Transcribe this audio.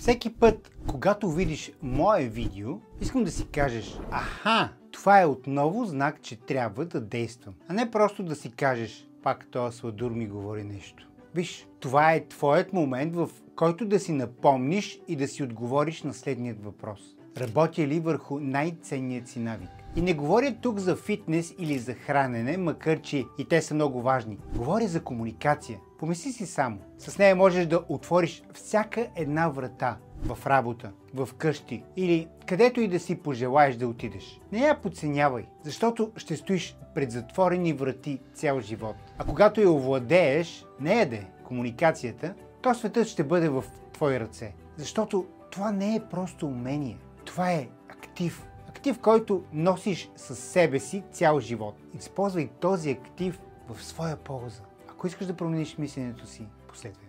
Всеки път, когато видиш мое видео, искам да си кажеш: аха, това е отново знак, че трябва да действам. А не просто да си кажеш: пак този сладур ми говори нещо. Виж, това е твоят момент, в който да си напомниш и да си отговориш на следният въпрос. Работя ли върху най-ценният си навик? И не говоря тук за фитнес или за хранене, макар че и те са много важни. Говоря за комуникация. Помисли си само. С нея можеш да отвориш всяка една врата в работа, в къщи или където и да си пожелаеш да отидеш. Не я подценявай, защото ще стоиш пред затворени врати цял живот. А когато я овладееш, комуникацията, то светът ще бъде в твои ръце. Защото това не е просто умение. Това е актив. Актив, който носиш със себе си цял живот. Използвай този актив в своя полза. Ако искаш да промениш мисленето си, последвай.